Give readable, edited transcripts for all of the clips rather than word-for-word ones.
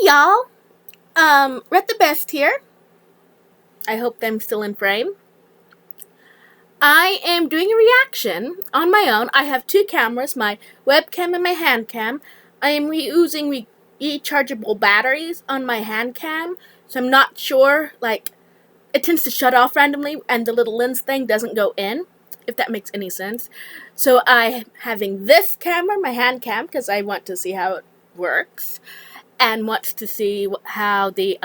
y'all. Rettthebest here. I hope I'm still in frame. I am doing a reaction on my own. I have two cameras, my webcam and my hand cam. I am using rechargeable batteries on my hand cam, so I'm not sure, it tends to shut off randomly and the little lens thing doesn't go in, if that makes any sense. So I'm having this camera, my hand cam, because I want to see how it works, and wants to see how the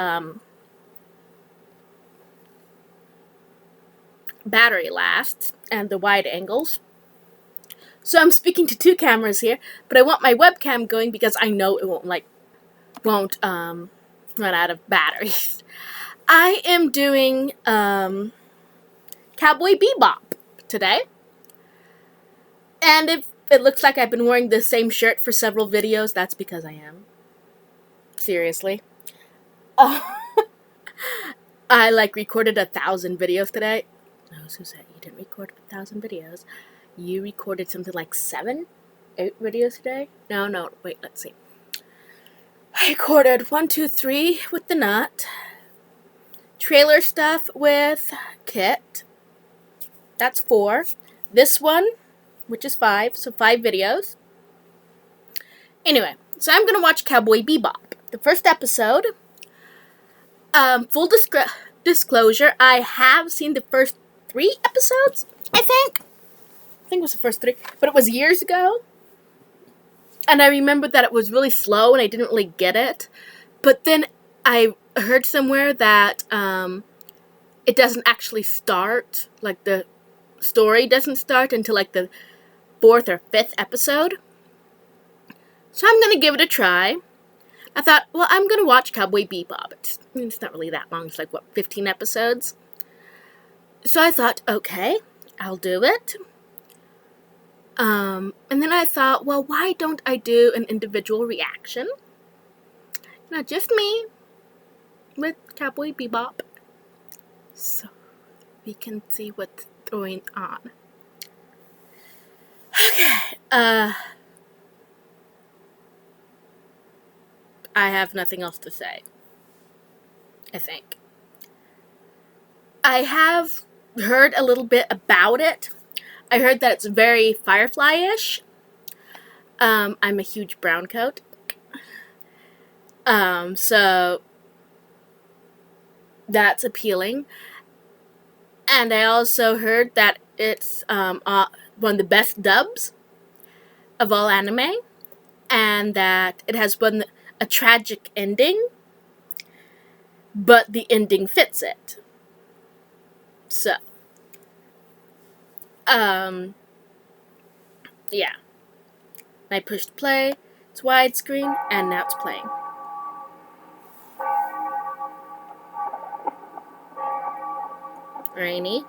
battery lasts and the wide angles. So I'm speaking to two cameras here, but I want my webcam going because I know it won't run out of batteries. I am doing Cowboy Bebop today, and if it looks like I've been wearing the same shirt for several videos, that's because I am. Seriously. I recorded 1,000 videos today. No, who said you didn't record 1,000 videos? You recorded something like 7, 8 videos today? No, wait, let's see. I recorded 1, 2, 3 with the nut. Trailer stuff with Kit. That's 4. This one, which is 5, so 5 videos. Anyway, so I'm gonna watch Cowboy Bebop. The first episode. Full disclosure, I have seen the first 3 episodes, I think it was the first 3, but it was years ago, and I remember that it was really slow and I didn't really get it, but then I heard somewhere that it doesn't actually start, the story doesn't start until the 4th or 5th episode, so I'm gonna give it a try. I thought, well, I'm going to watch Cowboy Bebop. It's not really that long. It's 15 episodes? So I thought, okay, I'll do it. And then I thought, well, why don't I do an individual reaction? Not just me with Cowboy Bebop. So we can see what's going on. Okay, I have nothing else to say, I think. I have heard a little bit about it. I heard that it's very Firefly-ish. I'm a huge brown coat. So that's appealing. And I also heard that it's one of the best dubs of all anime. And that it has a tragic ending, but the ending fits it. So, yeah. I pushed play, it's widescreen, and now it's playing. Rainy.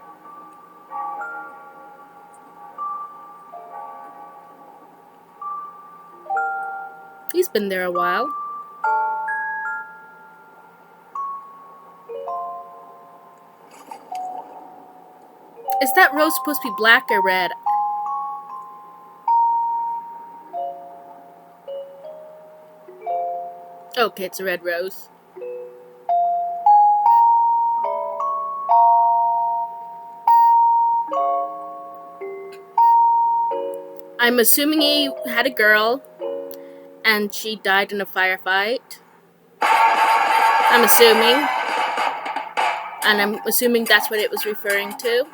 He's been there a while. Is that rose supposed to be black or red? Okay, it's a red rose. I'm assuming he had a girl and she died in a firefight. I'm assuming. And I'm assuming that's what it was referring to.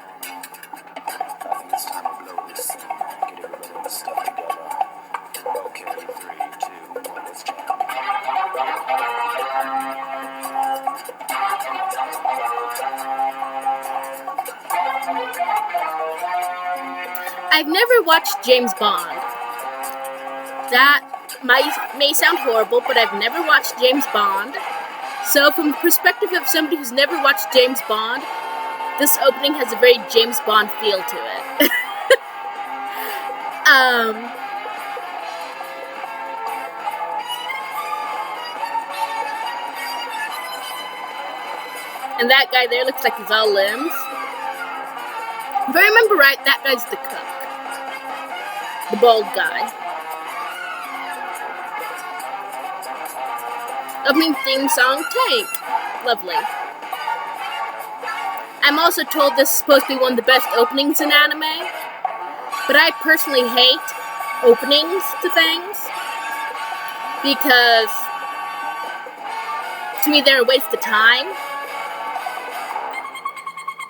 I've never watched James Bond. That may sound horrible, but I've never watched James Bond. So from the perspective of somebody who's never watched James Bond, this opening has a very James Bond feel to it. And that guy there looks like he's all limbs. If I remember right, that guy's the cook. The bald guy. Opening theme song, Tank. Lovely. I'm also told this is supposed to be one of the best openings in anime, but I personally hate openings to things because to me they're a waste of time.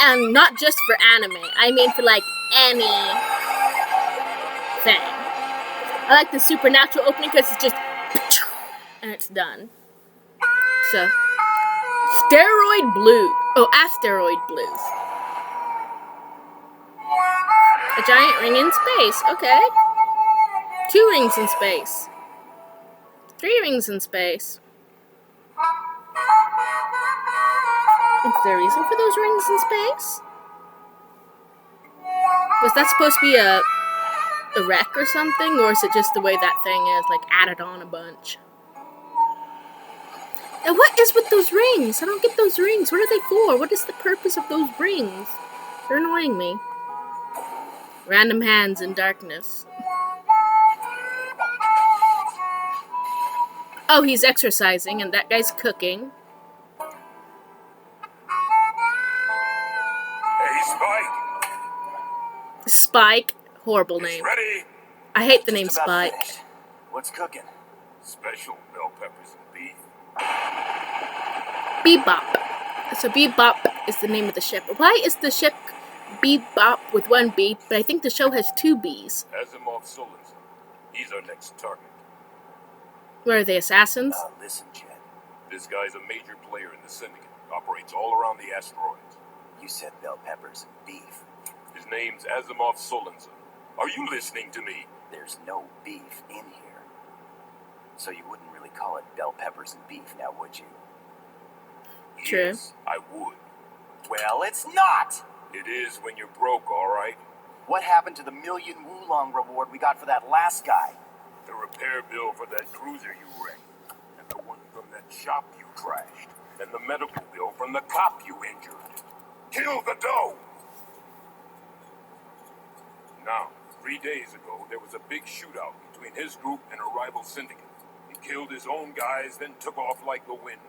And not just for anime, I mean for like anything. I like the Supernatural opening because it's just and it's done. So, Steroid Blue. Oh, Asteroid Blues. A giant ring in space. Okay. 2 rings in space. 3 rings in space. Is there a reason for those rings in space? Was that supposed to be a wreck or something? Or is it just the way that thing is, like added on a bunch? And what is with those rings? I don't get those rings. What are they for? What is the purpose of those rings? They're annoying me. Random hands in darkness. Oh, he's exercising and that guy's cooking. Hey, Spike. Spike. Horrible name. Ready? I hate the name Spike. Finished. What's cooking? Special bell peppers and beef. Bebop. So Bebop is the name of the ship. Why is the ship Bebop with 1 B, but I think the show has 2 B's? Asimov Solinson. He's our next target. What are they, assassins? Listen, Jed. This guy's a major player in the syndicate. Operates all around the asteroids. You said bell peppers and beef. His name's Asimov Solinson. Are you listening to me? There's no beef in here. So you wouldn't really call it bell peppers and beef, now would you? True. Yes, I would. Well, it's not! It is when you're broke, alright? What happened to the $1,000,000 Wulong reward we got for that last guy? The repair bill for that cruiser you wrecked. And the one from that shop you crashed. And the medical bill from the cop you injured. Kill the dough! Now, 3 days ago, there was a big shootout between his group and a rival syndicate. He killed his own guys, then took off like the wind.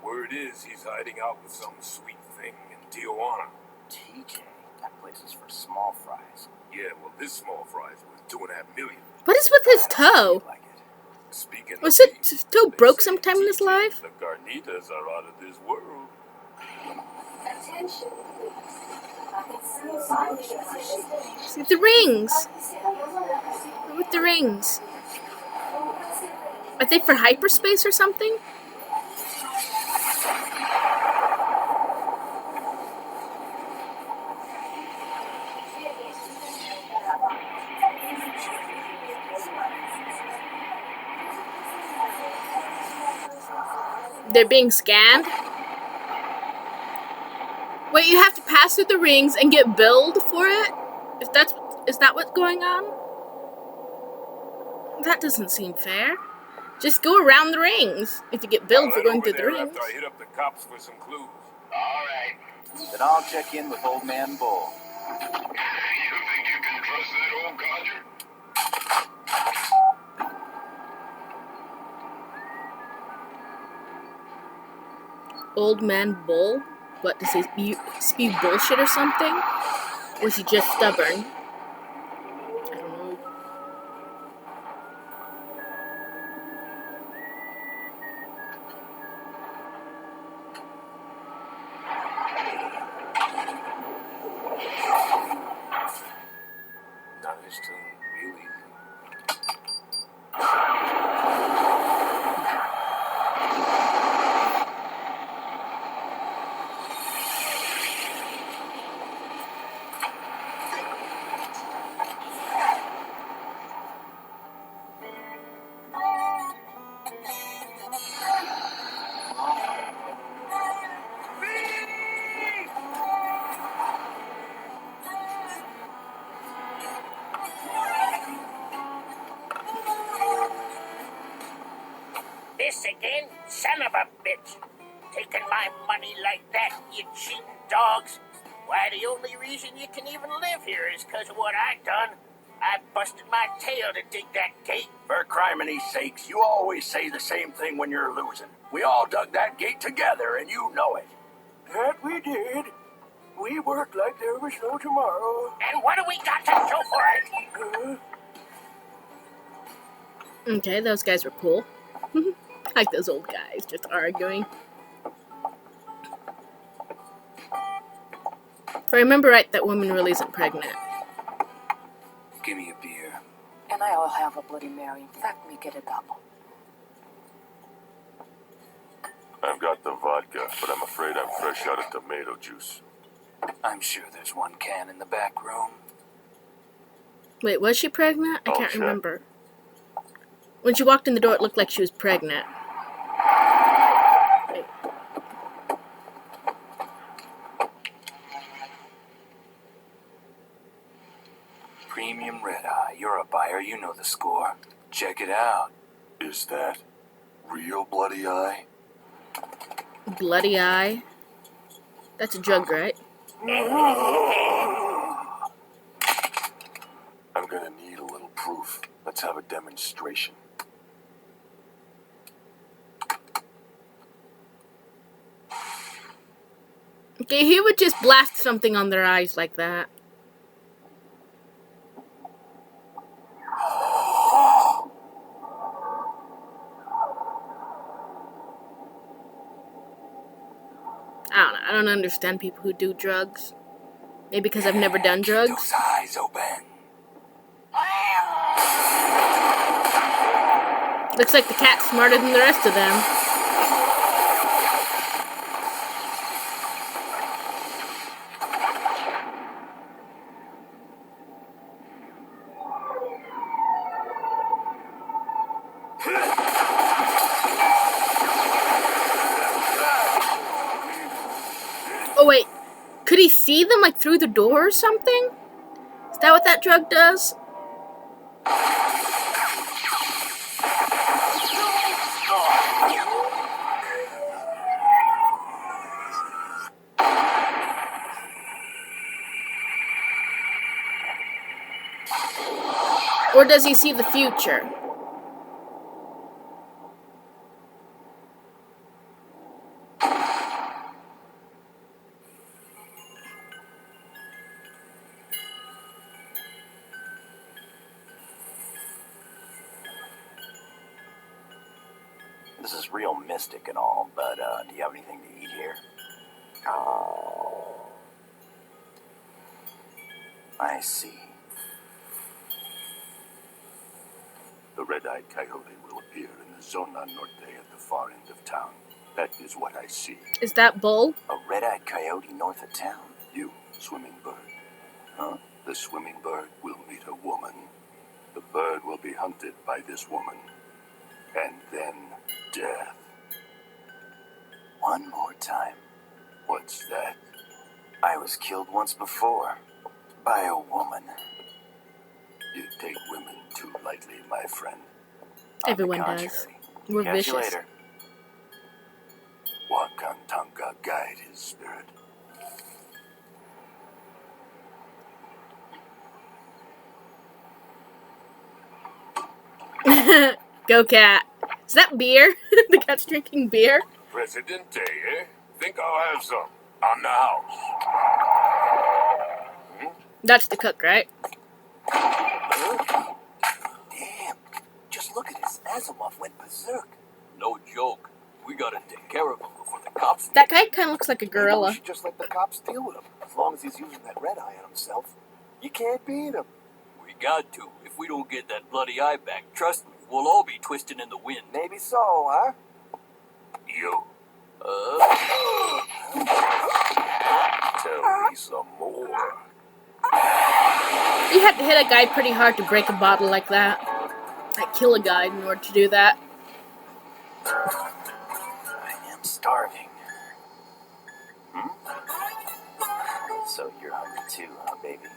Word is he's hiding out with some sweet thing in Tijuana. TJ, that place is for small fries. Yeah, well, this small fry's worth $2.5 million. What is with his toe? Like it. Speaking Was of his toe broke sometime in his life? The Garnitas are out of this world. Attention. See the rings. What with the rings? Are they for hyperspace or something? They're being scanned? Wait, you have to pass through the rings and get billed for it? Is that what's going on? That doesn't seem fair. Just go around the rings if you get billed for going through the rings. After I hit up the cops for some clues. Alright. Then I'll check in with Old Man Bull. You think you can trust that old codger? Old Man Bull? What, does he spew bullshit or something? Or is he just stubborn? I don't know. Not his tune, really. This again? Son of a bitch. Taking my money like that, you cheating dogs. Why, the only reason you can even live here is 'cause of what I done. I busted my tail to dig that gate. For criminy sakes, you always say the same thing when you're losing. We all dug that gate together, and you know it. That we did. We worked like there was no tomorrow. And what do we got to show for it? Okay, those guys were cool. Like those old guys just arguing. If I remember right, that woman really isn't pregnant. Give me a beer. And I'll have a Bloody Mary. In fact, make it a double. I've got the vodka, but I'm afraid I'm fresh out of tomato juice. I'm sure there's one can in the back room. Wait, was she pregnant? I I'll can't check. remember. When she walked in the door, it looked like she was pregnant. Wait. Premium Red Eye. You're a buyer. You know the score. Check it out. Is that real bloody eye? Bloody eye. That's a drug, right? I'm gonna need a little proof. Let's have a demonstration. Okay, he would just blast something on their eyes like that. I don't know. I don't understand people who do drugs. Maybe because I've never done drugs. Those eyes open. Looks like the cat's smarter than the rest of them. Oh wait, could he see them like through the door or something? Is that what that drug does? Or does he see the future? This is real mystic and all, but do you have anything to eat here? Oh. I see. The red-eyed coyote will appear in the Zona Norte at the far end of town. That is what I see. Is that Bull? A red-eyed coyote north of town? You, swimming bird. Huh? The swimming bird will meet a woman. The bird will be hunted by this woman. And then death. One more time. What's that? I was killed once before. By a woman. You take women too lightly, my friend. Everyone On the does. contrary. We're Catch you vicious. later. Wakantanka guide his spirit. Go cat. Is that beer? The cat's drinking beer? Presidente, eh? Think I'll have some. On the house. That's the cook, right? Damn. Just look at his Asimov went berserk. No joke. We gotta take care of him before the cops. That guy kind of looks like a We gorilla. should just let the cops deal with him. As long as he's using that red eye on himself. You can't beat him. We got to. If we don't get that bloody eye back, trust me, we'll all be twisting in the wind. Maybe so, huh? You. Tell me some more. You had to hit a guy pretty hard to break a bottle like that. Like kill a guy in order to do that. I am starving. So you're hungry too, huh, baby?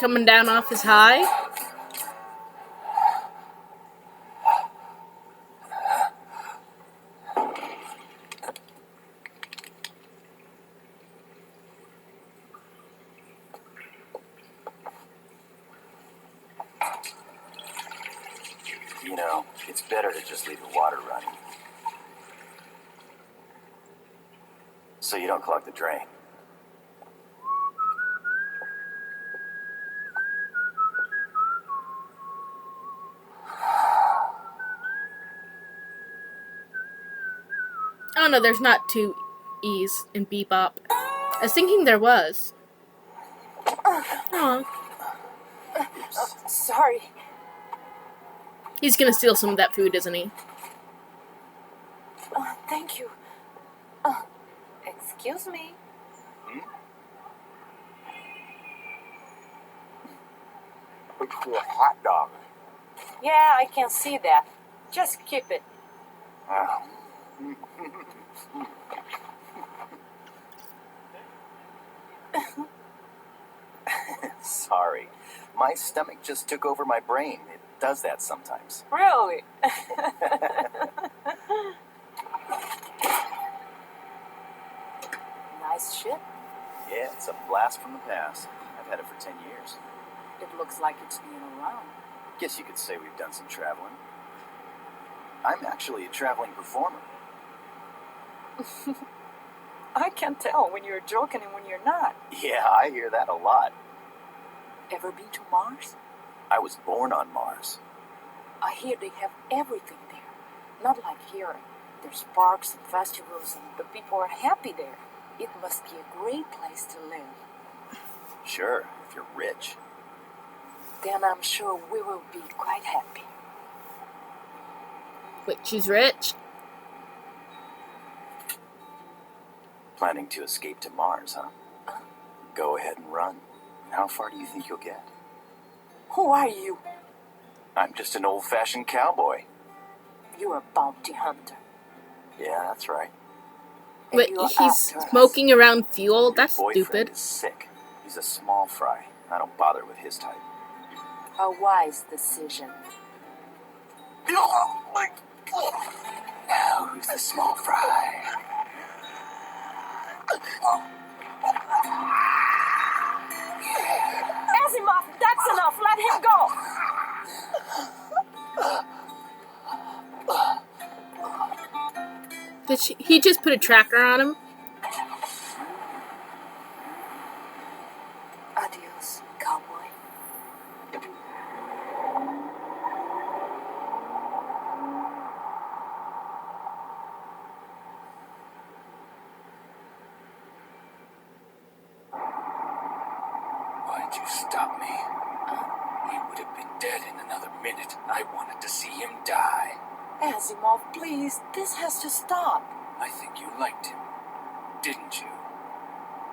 coming down off his high. You know, it's better to just leave the water running. So you don't clog the drain. Oh no, there's not two E's in Bebop. I was thinking there was. Aw. Sorry. He's gonna steal some of that food, isn't he? Thank you. Excuse me. It's a hot dog. Yeah, I can see that. Just keep it. Sorry. My stomach just took over my brain. It does that sometimes. Really? Nice ship. Yeah, it's a blast from the past. I've had it for 10 years. It looks like it's been around. Guess you could say we've done some traveling. I'm actually a traveling performer. I can tell when you're joking and when you're not. Yeah, I hear that a lot. Ever been to Mars? I was born on Mars. I hear they have everything there. Not like here. There's parks and festivals and the people are happy there. It must be a great place to live. Sure, if you're rich. Then I'm sure we will be quite happy. Wait, she's rich? Planning to escape to Mars, huh? Go ahead and run. How far do you think you'll get? Who are you? I'm just an old-fashioned cowboy. You're a bounty hunter. Yeah, that's right. And Wait, you're he's after us. smoking around fuel? That's Boyfriend stupid. is sick. He's a small fry. I don't bother with his type. A wise decision. Now who's the small fry? Asimov, that's enough. Let him go. Did he just put a tracker on him? Adios, cowboy. Why'd you stop me? He would have been dead in another minute. I wanted to see him die. Asimov, please. This has to stop. I think you liked him, didn't you?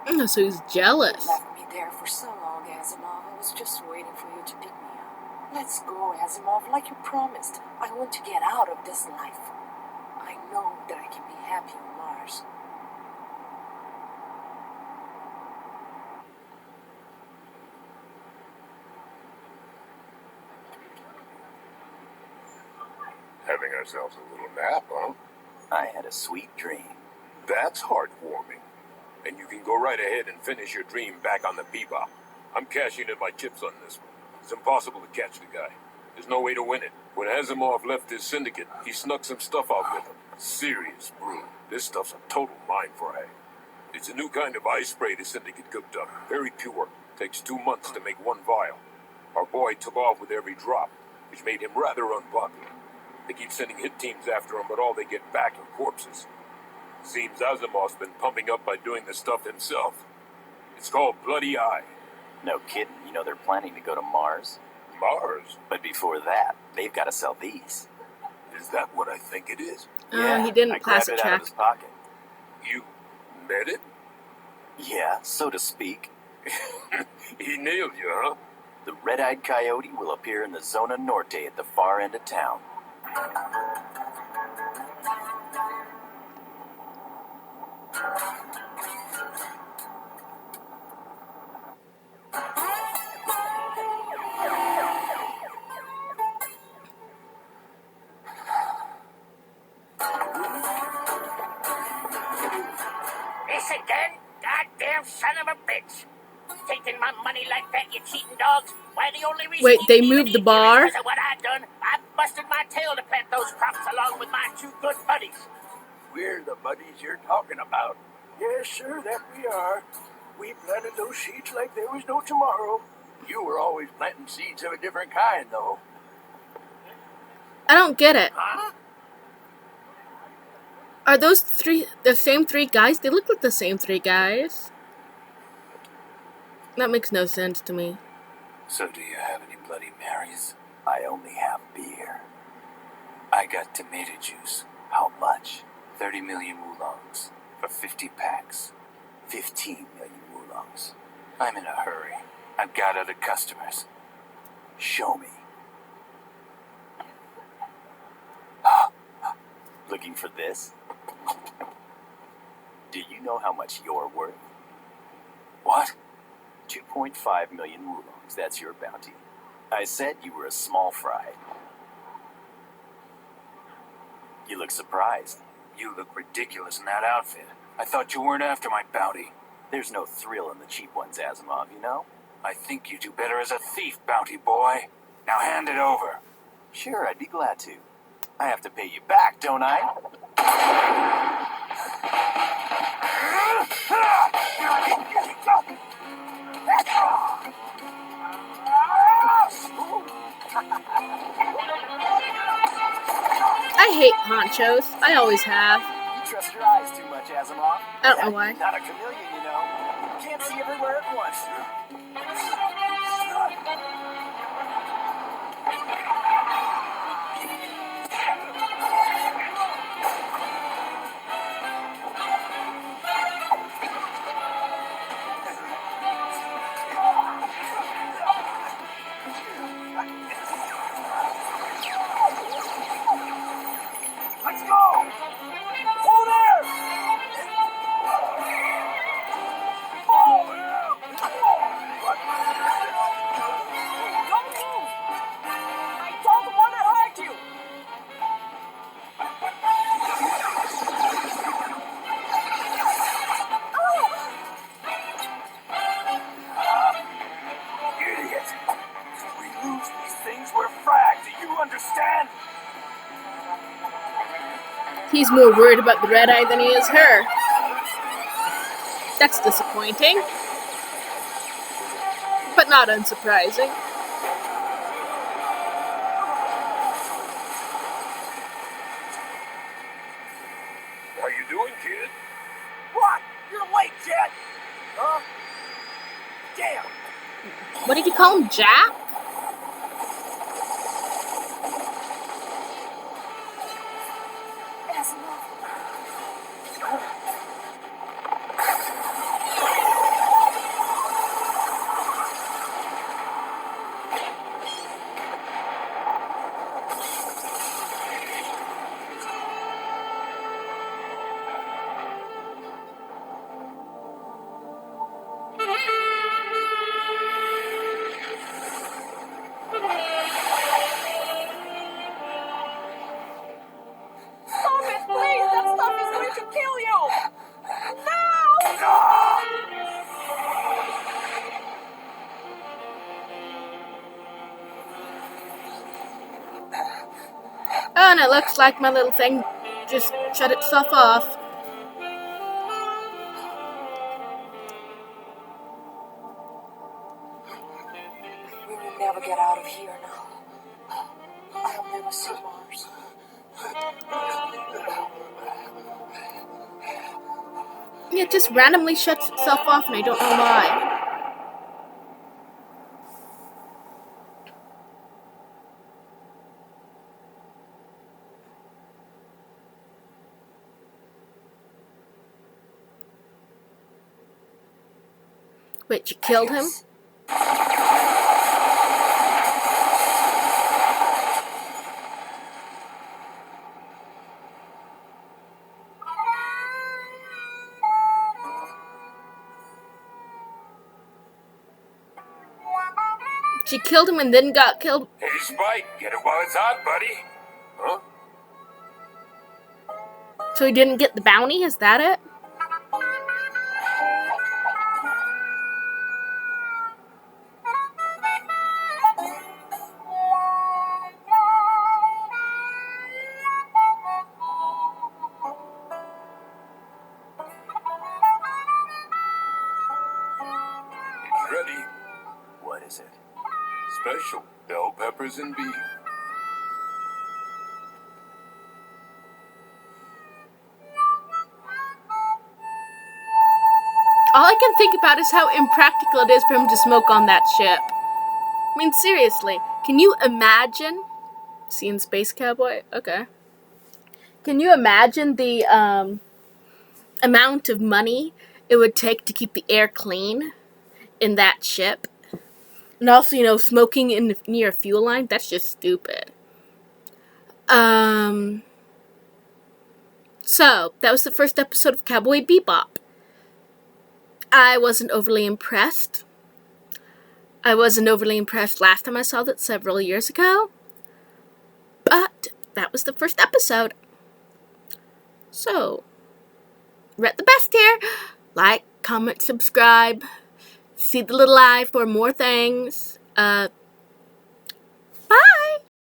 Oh, so he's You jealous. left me there for so long, Asimov. I was just waiting for you to pick me up. Let's go, Asimov, like you promised. I want to get out of this life. I know that I can be happy on Mars. Having ourselves a little nap, huh? I had a sweet dream. That's heartwarming. And you can go right ahead and finish your dream back on the Bebop. I'm cashing in my chips on this one. It's impossible to catch the guy. There's no way to win it. When Asimov left his syndicate, he snuck some stuff out with him. Serious brew. This stuff's a total mind fry. It's a new kind of eye spray the syndicate cooked up. Very pure. Takes 2 months to make one vial. Our boy took off with every drop, which made him rather unpopular. They keep sending hit teams after him, but all they get back are corpses. Seems Asimov's been pumping up by doing the stuff himself. It's called Bloody Eye. No kidding. You know they're planning to go to Mars. Mars? But before that, they've got to sell these. Is that what I think it is? He didn't I pass grabbed a it out of track. his pocket. You met it? Yeah, so to speak. He nailed you, huh? The red-eyed coyote will appear in the Zona Norte at the far end of town. again? Goddamn son of a bitch. Taking my money like that, you cheating dogs? Why, the only reason Wait, you they can even moved the eat here is bar? because of what I done. I busted my tail to plant those crops along with my two good buddies. We're the buddies you're talking about. Yes, sir, that we are. We planted those seeds like there was no tomorrow. You were always planting seeds of a different kind, though. I don't get it. Huh? Are those the same three guys? They look like the same three guys. That makes no sense to me. So do you have any Bloody Marys? I only have beer. I got tomato juice. How much? 30 million oolongs for 50 packs. 15 million oolongs. I'm in a hurry. I've got other customers. Show me. Looking for this? Do you know how much you're worth? What? 2.5 million oolongs. That's your bounty. I said you were a small fry. You look surprised. You look ridiculous in that outfit. I thought you weren't after my bounty. There's no thrill in the cheap ones, Asimov, you know? I think you do better as a thief, bounty boy. Now hand it over. Sure, I'd be glad to. I have to pay you back, don't I? I hate ponchos. I always have. You trust your eyes too much, Asimov. I don't know why. Not a chameleon, you know. You can't see everywhere at once. Let's go! Hold there! Don't move! I don't want to hurt you! Idiot! If we lose these things, we're fragged. Do you understand? He's more worried about the red eye than he is her. That's disappointing. But not unsurprising. How you doing, kid? What? You're late, Jet! Huh? Damn! What did you call him, Jack? Asimov. Stop it, please! That stuff is going to kill you! No! Oh, and it looks like my little thing just shut itself off. We will never get out of here now. I'll never see Mars. It just randomly shuts itself off and I don't know why. Wait, you killed him? She killed him and then got killed. Hey, Spike, get it while it's hot, buddy. Huh? So he didn't get the bounty? Is that it? prison being. All I can think about is how impractical it is for him to smoke on that ship. I mean, seriously, can you imagine seeing Space Cowboy? Okay. Can you imagine the amount of money it would take to keep the air clean in that ship? And also, you know, smoking near a fuel line? That's just stupid. So, that was the first episode of Cowboy Bebop. I wasn't overly impressed. I wasn't overly impressed last time I saw that several years ago. But that was the first episode. So, Rettthebest here. Like, comment, subscribe. See the little eye for more things. Bye!